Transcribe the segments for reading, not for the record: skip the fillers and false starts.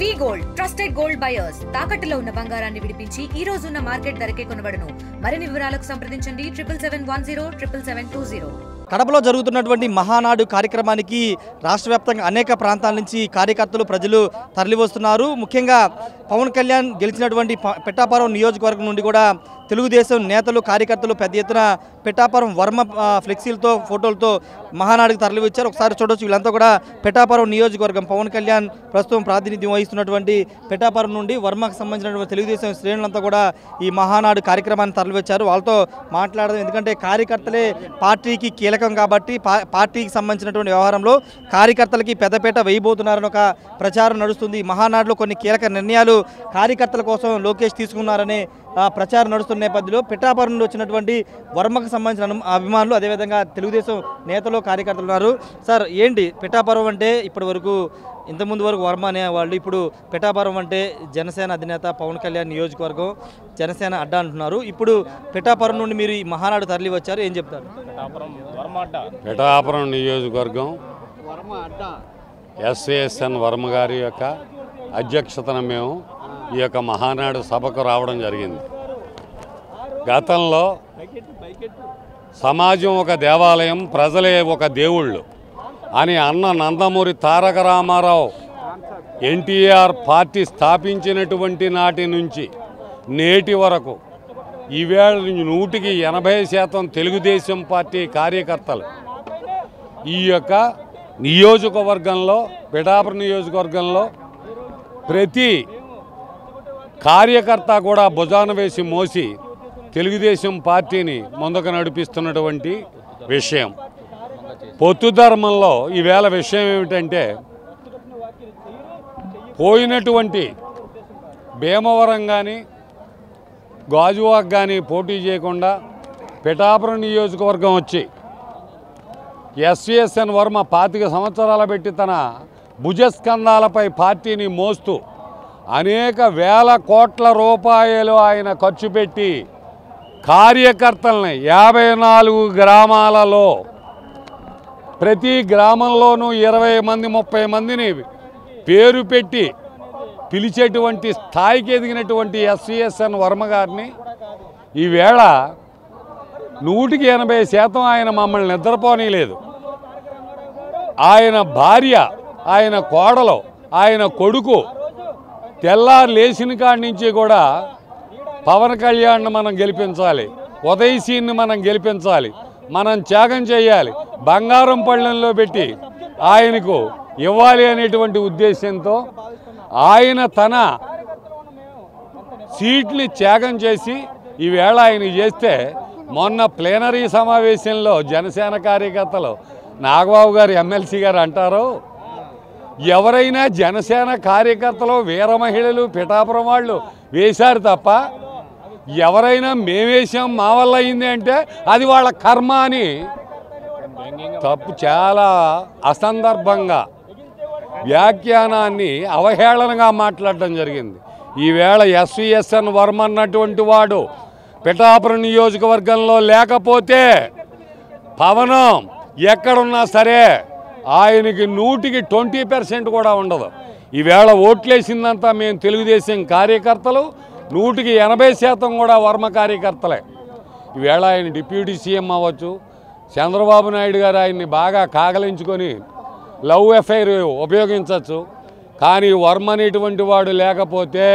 వి gold trusted gold buyers తాకట్టులో ఉన్న బంగారాన్ని విడిపించి ఈ రోజు ఉన్న మార్కెట్ ధరకే కొనబడును. మరిన్ని వివరాలకు సంప్రదించండి 77107720. కడపలో జరుగుతున్నటువంటి మహానాడు కార్యక్రమానికి రాష్ట్ర వ్యాప్తంగా అనేక ప్రాంతాల నుంచి కార్యకర్తలు ప్రజలు తరలివస్తున్నారు. ముఖ్యంగా పవన్ కళ్యాణ్ గెలిచినటువంటి పిఠాపురం నియోజకవర్గం నుండి కూడా తెలుగుదేశం నేతలు కార్యకర్తలు పెద్ద ఎత్తున పిఠాపురం వర్మ ఫ్లెక్సీలతో ఫోటోలతో మహానాడుకు తరలివచ్చారు. ఒకసారి చూడొచ్చు, వీళ్ళంతా కూడా పిఠాపురం నియోజకవర్గం పవన్ కళ్యాణ్ ప్రస్తుతం ప్రాతినిధ్యం వహిస్తున్నటువంటి పిఠాపురం నుండి వర్మకు సంబంధించినటువంటి తెలుగుదేశం శ్రేణులంతా కూడా ఈ మహానాడు కార్యక్రమాన్ని తరలివచ్చారు. వాళ్ళతో మాట్లాడదాం, ఎందుకంటే కార్యకర్తలే పార్టీకి కీలకం కాబట్టి పార్టీకి సంబంధించినటువంటి వ్యవహారంలో కార్యకర్తలకి పెద్దపీట వేయబోతున్నారని ఒక ప్రచారం నడుస్తుంది. మహానాడులో కొన్ని కీలక నిర్ణయాలు కార్యకర్తల కోసం లోకేష్ తీసుకున్నారనే ప్రచారం నడుస్తున్న నేపథ్యంలో పిఠాపురం నుండి వచ్చినటువంటి వర్మకు సంబంధించిన అభిమానులు అదేవిధంగా తెలుగుదేశం నేతలు కార్యకర్తలు ఉన్నారు. సార్, ఏంటి పిఠాపురం అంటే ఇప్పటి వరకు ఇంతకుముందు వరకు వర్మ అనేవాళ్ళు, ఇప్పుడు పిఠాపురం అంటే జనసేన అధినేత పవన్ కళ్యాణ్ నియోజకవర్గం, జనసేన అడ్డా అంటున్నారు. ఇప్పుడు పిఠాపురం నుండి మీరు ఈ మహానాడు తరలి వచ్చారు, ఏం చెప్తారు? పిఠాపురం నియోజకవర్గం ఎస్ఏఎస్ఎన్ వర్మ గారి యొక్క అధ్యక్షతన మేము ఈ యొక్క మహానాడు సభకు రావడం జరిగింది. గతంలో సమాజం ఒక దేవాలయం, ప్రజలే ఒక దేవుళ్ళు అని అన్న నందమూరి తారక రామారావు ఎన్టీఆర్ పార్టీ స్థాపించినటువంటి నాటి నుంచి నేటి వరకు ఈవేళ 100% తెలుగుదేశం పార్టీ కార్యకర్తలు ఈ యొక్క నియోజకవర్గంలో, పిఠాపురం నియోజకవర్గంలో ప్రతి కార్యకర్త కూడా భుజాన వేసి మోసి తెలుగుదేశం పార్టీని ముందుకు నడిపిస్తున్నటువంటి విషయం. పొత్తు ధర్మంలో ఈవేళ విషయం ఏమిటంటే, పోయినటువంటి భీమవరం కానీ గాజువాక్ కానీ పోటీ చేయకుండా పిఠాపురం నియోజకవర్గం వచ్చి ఎస్విఎస్ఎన్ వర్మ 25 సంవత్సరాల పెట్టి తన భుజస్కంధాలపై పార్టీని మోస్తూ అనేక వేల కోట్ల రూపాయలు ఆయన ఖర్చు పెట్టి కార్యకర్తల్ని 54 గ్రామాలలో ప్రతి గ్రామంలోనూ 20 మంది 30 మందిని పేరు పెట్టి పిలిచేటువంటి స్థాయికి ఎదిగినటువంటి ఎస్విఎస్ఎన్ వర్మ గారిని ఈవేళ 180% ఆయన మమ్మల్ని నిద్రపోనీయలేదు. ఆయన భార్య, ఆయన కోడలు, ఆయన కొడుకు తెల్లారు లేచిన కాడి నుంచి కూడా పవన్ కళ్యాణ్ని మనం గెలిపించాలి, ఉదయసీన్ని మనం గెలిపించాలి, మనం త్యాగం చేయాలి, బంగారం పళ్ళెంలో పెట్టి ఆయనకు ఇవ్వాలి అనేటువంటి ఉద్దేశంతో ఆయన తన సీట్ని త్యాగం చేసి ఈవేళ ఆయన చేస్తే, మొన్న ప్లేనరీ సమావేశంలో జనసేన కార్యకర్తలు నాగబాబు గారు ఎమ్మెల్సీ గారు అంటారు, ఎవరైనా జనసేన కార్యకర్తలు వీర మహిళలు పిఠాపురం వాళ్ళు వేశారు తప్ప ఎవరైనా మేమేసాం మా వల్ల అయింది అంటే అది వాళ్ళ కర్మ అని తప్పు, చాలా అసందర్భంగా వ్యాఖ్యానాన్ని అవహేళనగా మాట్లాడడం జరిగింది. ఈవేళ ఎస్విఎస్ఎన్ వర్మ అన్నటువంటి వాడు పిఠాపురం నియోజకవర్గంలో లేకపోతే పవనం ఎక్కడున్నా సరే ఆయనకి 120% కూడా ఉండదు. ఈవేళ ఓట్లేసిందంతా మేము తెలుగుదేశం కార్యకర్తలు, 180% కూడా వర్మ కార్యకర్తలే. ఈవేళ ఆయన డిప్యూటీ సీఎం అవ్వచ్చు, చంద్రబాబు నాయుడు గారు ఆయన్ని బాగా కాగలించుకొని లవ్ ఎఫైర్ ఉపయోగించవచ్చు, కానీ వర్మ అనేటువంటి వాడు లేకపోతే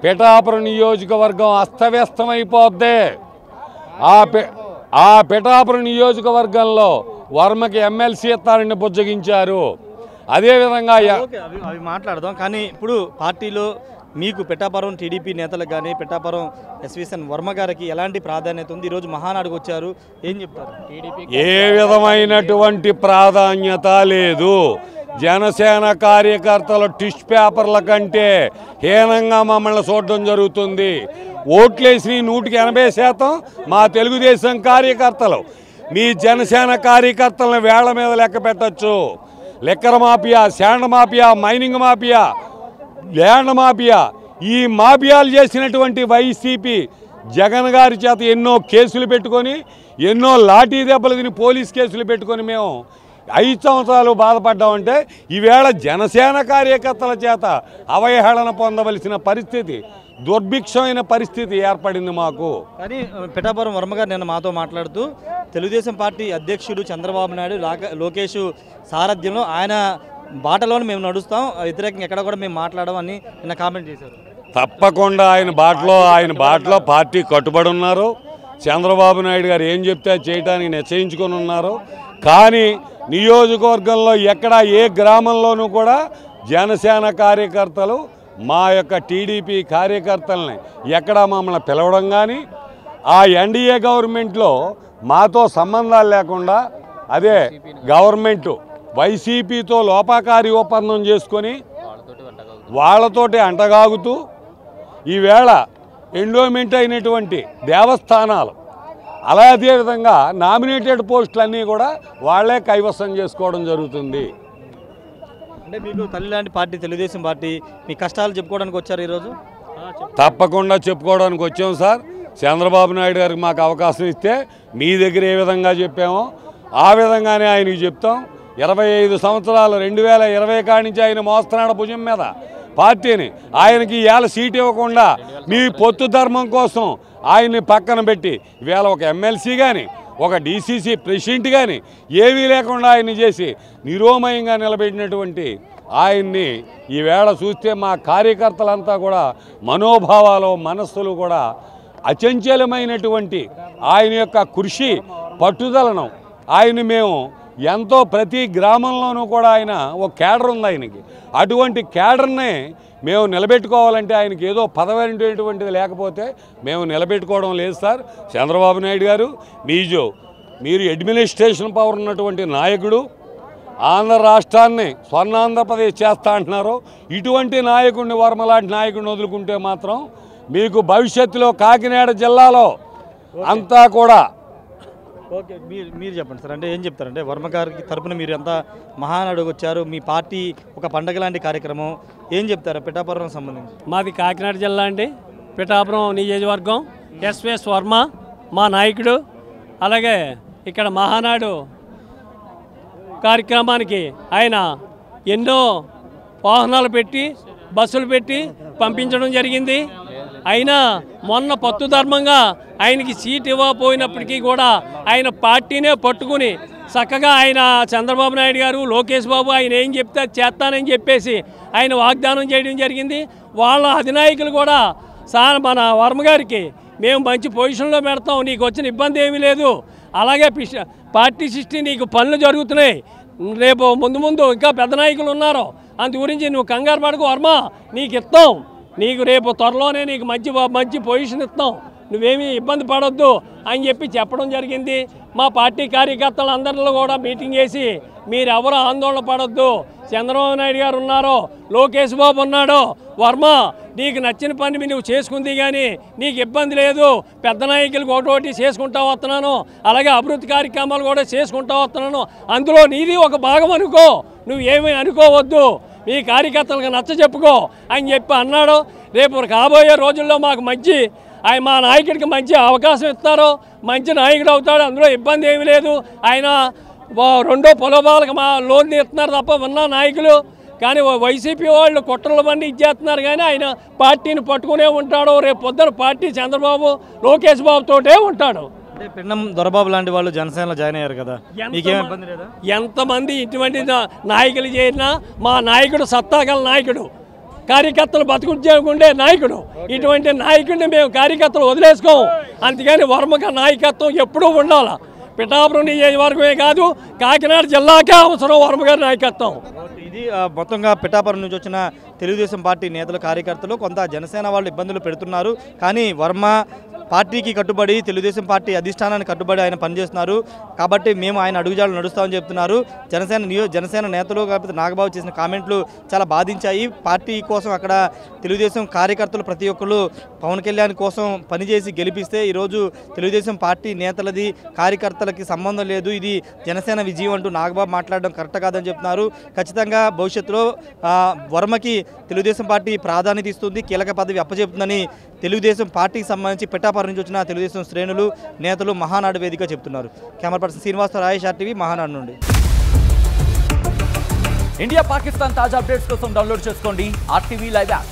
పిఠాపురం నియోజకవర్గం అస్తవ్యస్తమైపోద్ది. ఆ పిఠాపురం నియోజకవర్గంలో వర్మకి ఎమ్మెల్సీ ఇస్తారని బుజ్జగించారు. అదేవిధంగా అవి మాట్లాడదాం, కానీ ఇప్పుడు పార్టీలో మీకు పిఠాపురం టీడీపీ నేతలకు కానీ పిఠాపురం ఎస్విఎస్ఎన్ వర్మ గారికి ఎలాంటి ప్రాధాన్యత ఉంది? ఈరోజు మహానాడుకు వచ్చారు, ఏం చెప్తారు? ఏ విధమైనటువంటి ప్రాధాన్యత లేదు. జనసేన కార్యకర్తలు టిష్ పేపర్ల కంటే హీనంగా మమ్మల్ని చూడడం జరుగుతుంది. ఓట్లేసి 180% మా తెలుగుదేశం కార్యకర్తలు. మీ జనసేన కార్యకర్తలను వేళ్ల మీద లెక్క పెట్టచ్చు. Liquor mafia, sand mafia, mining mafia, land mafia, ఈ మాఫియాలు చేసినటువంటి వైసీపీ జగన్ గారి చేత ఎన్నో కేసులు పెట్టుకొని, ఎన్నో లాఠీ దెబ్బలు తిని పోలీస్ కేసులు పెట్టుకొని మేము 5 సంవత్సరాలు బాధపడ్డామంటే ఈవేళ జనసేన కార్యకర్తల చేత అవహేళన పొందవలసిన పరిస్థితి, దుర్భిక్షమైన పరిస్థితి ఏర్పడింది మాకు. కానీ పిఠాపురం వర్మ గారు నిన్న మాతో మాట్లాడుతూ తెలుగుదేశం పార్టీ అధ్యక్షుడు చంద్రబాబు నాయుడు లోకేష్ సారథ్యంలో ఆయన బాటలోనే మేము నడుస్తాం, వ్యతిరేకంగా ఎక్కడ కూడా మేము మాట్లాడమని నిన్న కామెంట్ చేశారు. తప్పకుండా ఆయన బాటలో పార్టీ కట్టుబడి ఉన్నారు. చంద్రబాబు నాయుడు గారు ఏం చెప్తే చేయడానికి నిశ్చయించుకొని ఉన్నారు. కానీ నియోజకవర్గంలో ఎక్కడ ఏ గ్రామంలోనూ కూడా జనసేన కార్యకర్తలు మా యొక్క టీడీపీ కార్యకర్తల్ని ఎక్కడా మమ్మల్ని పిలవడం కానీ, ఆ ఎన్డీఏ గవర్నమెంట్లో మాతో సంబంధాలు లేకుండా అదే గవర్నమెంటు వైసీపీతో లోపాకారి ఒప్పందం చేసుకొని వాళ్ళతోటి అంటగాగుతూ ఈవేళ ఎండోమెంట్ అయినటువంటి దేవస్థానాలు అదేవిధంగా నామినేటెడ్ పోస్టులన్నీ కూడా వాళ్ళే కైవసం చేసుకోవడం జరుగుతుంది. అంటే మీకు తల్లి లాంటి పార్టీ తెలుగుదేశం పార్టీ, మీ కష్టాలు చెప్పుకోవడానికి వచ్చారు ఈరోజు? తప్పకుండా చెప్పుకోవడానికి వచ్చాం సార్. చంద్రబాబు నాయుడు గారికి మాకు అవకాశం ఇస్తే మీ దగ్గర ఏ విధంగా చెప్పామో ఆ విధంగానే ఆయనకి చెప్తాం. 25 సంవత్సరాలు 2020 కాడి నుంచి ఆయన మోస్తున్నాడు భుజం మీద పార్టీని. ఆయనకి ఇవాళ సీట్ ఇవ్వకుండా మీ పొత్తు ధర్మం కోసం ఆయన్ని పక్కన పెట్టి ఇవాళ ఒక ఎమ్మెల్సీ కానీ ఒక డీసీసీ ప్రెసిడెంట్ కానీ ఏమీ లేకుండా ఆయన్ని చేసి నిరోమయంగా నిలబెట్టినటువంటి ఆయన్ని ఈవేళ చూస్తే మా కార్యకర్తలంతా కూడా మనోభావాలు మనస్సులు కూడా అచంచలమైనటువంటి ఆయన యొక్క కృషి పట్టుదలను ఆయన్ని మేము ఎంతో ప్రతి గ్రామంలోనూ కూడా ఆయన ఒక క్యాడర్ ఉంది ఆయనకి. అటువంటి క్యాడర్నే మేము నిలబెట్టుకోవాలంటే ఆయనకి ఏదో పదవి అనేటువంటిది లేకపోతే మేము నిలబెట్టుకోవడం లేదు సార్. చంద్రబాబు నాయుడు గారు మీరు అడ్మినిస్ట్రేషన్ పవర్ ఉన్నటువంటి నాయకుడు, ఆంధ్ర రాష్ట్రాన్ని స్వర్ణాంధ్రప్రదేశ్ చేస్తా అంటున్నారు. ఇటువంటి నాయకుడిని వర్మ లాంటి నాయకుడిని వదులుకుంటే మాత్రం మీకు భవిష్యత్తులో కాకినాడ జిల్లాలో అంతా కూడా. ఓకే, మీరు చెప్పండి సార్. అంటే ఏం చెప్తారంటే వర్మ గారికి తరపున మీరు ఎంత మహానాడుకు వచ్చారు, మీ పార్టీ ఒక పండగ లాంటి కార్యక్రమం, ఏం చెప్తారు పిఠాపురం సంబంధించి? మాది కాకినాడ జిల్లా అండి, పిఠాపురం నియోజకవర్గం. ఎస్విఎస్ వర్మ మా నాయకుడు. అలాగే ఇక్కడ మహానాడు కార్యక్రమానికి ఆయన ఎన్నో వాహనాలు పెట్టి బస్సులు పెట్టి పంపించడం జరిగింది. అయినా మొన్న పత్తు ధర్మంగా ఆయనకి సీట్ ఇవ్వకపోయినప్పటికీ కూడా ఆయన పార్టీనే పట్టుకుని చక్కగా ఆయన చంద్రబాబు నాయుడు గారు, లోకేష్ బాబు ఆయన ఏం చెప్తే చేస్తానని చెప్పేసి ఆయన వాగ్దానం చేయడం జరిగింది. వాళ్ళ అధినాయకులు కూడా సార్ మన వర్మ గారికి మేము మంచి పొజిషన్లో పెడతాం, నీకు వచ్చిన ఇబ్బంది ఏమీ లేదు, అలాగే పార్టీ సృష్టి నీకు పనులు జరుగుతున్నాయి, రేపు ముందు ఇంకా పెద్ద నాయకులు ఉన్నారు, అందు గురించి నువ్వు కంగారు పడకు వర్మ, నీకు ఇస్తాం, నీకు రేపు త్వరలోనే నీకు మంచి పొజిషన్ ఇస్తాం, నువ్వేమీ ఇబ్బంది పడొద్దు అని చెప్పి చెప్పడం జరిగింది. మా పార్టీ కార్యకర్తలు అందరిలో కూడా మీటింగ్ చేసి మీరెవరూ ఆందోళన పడొద్దు, చంద్రబాబు నాయుడు గారు ఉన్నారు, లోకేష్ బాబు ఉన్నాడు, వర్మ నీకు నచ్చిన పని నువ్వు చేసుకుంది కానీ నీకు ఇబ్బంది లేదు, పెద్ద నాయకులకు ఒకటి చేసుకుంటా వస్తున్నాను, అలాగే అభివృద్ధి కార్యక్రమాలు కూడా చేసుకుంటా వస్తున్నాను, అందులో నీది ఒక భాగం అనుకో, నువ్వు ఏమీ అనుకోవద్దు, మీ కార్యకర్తలకు నచ్చ చెప్పుకో అని చెప్పి అన్నాడు. రేపు రాబోయే రోజుల్లో మాకు మా నాయకుడికి మంచి అవకాశం ఇస్తారు, మంచి నాయకుడు అవుతాడు, అందులో ఇబ్బంది ఏమీ లేదు. ఆయన రెండో పొలబాలకు మా లోన్ ఇస్తున్నారు తప్ప ఉన్న నాయకులు, కానీ వైసీపీ వాళ్ళు కుట్రల బండి ఇచ్చేస్తున్నారు, కానీ ఆయన పార్టీని పట్టుకునే ఉంటాడు. రేపు పొద్దున పార్టీ చంద్రబాబు లోకేష్ బాబుతోటే ఉంటాడు. అంటే పిన్నం దొరబాబు లాంటి వాళ్ళు జనసేనలో జాయిన్ అయ్యారు కదా, మీకేం ఇబ్బంది లేదా? ఎంతమంది ఇటువంటి నాయకులు చేరినా మా నాయకుడు సత్తాగల నాయకుడు, కార్యకర్తలు బతుకుండే నాయకుడు, ఇటువంటి నాయకుడిని మేము కార్యకర్తలు వదిలేసుకోము. అందుకని వర్మక నాయకత్వం ఎప్పుడూ ఉండాలి. పిఠాపురం నియోజకవర్గమే కాదు, కాకినాడ జిల్లాకే అవసరం వర్మగారి నాయకత్వం. ఇది మొత్తంగా పిఠాపురం నుంచి వచ్చిన తెలుగుదేశం పార్టీ నేతలు కార్యకర్తలు కొంత జనసేన వాళ్ళు ఇబ్బందులు పెడుతున్నారు, కానీ వర్మ పార్టీకి కట్టుబడి తెలుగుదేశం పార్టీ అధిష్టానానికి కట్టుబడి ఆయన పనిచేస్తున్నారు కాబట్టి మేము ఆయన అడుగుజాడలు నడుస్తామని చెప్తున్నారు. జనసేన నేతలు కాకపోతే నాగబాబు చేసిన కామెంట్లు చాలా బాధించాయి. పార్టీ కోసం అక్కడ తెలుగుదేశం కార్యకర్తలు ప్రతి ఒక్కరు పవన్ కళ్యాణ్ కోసం పనిచేసి గెలిపిస్తే ఈరోజు తెలుగుదేశం పార్టీ నేతలది కార్యకర్తలకి సంబంధం లేదు, ఇది జనసేన విజయం అంటూ నాగబాబు మాట్లాడడం కరెక్ట్ కాదని చెప్తున్నారు. ఖచ్చితంగా భవిష్యత్తులో వర్మకి తెలుగుదేశం పార్టీ ప్రాధాన్యత ఇస్తుంది, కీలక పదవి అప్పచెప్తుందని తెలుగుదేశం పార్టీకి సంబంధించి పిఠాపురం నుంచి వచ్చిన తెలుగుదేశం శ్రేణులు నేతలు మహానాడు వేదిక చెప్తున్నారు. Camera person Srinivasarao, Rayesh RTV, Mahanadu నుండి. ఇండియా పాకిస్తాన్ తాజా అప్డేట్స్ కోసం డౌన్లోడ్ చేసుకోండి RTV లైవ్ యాప్.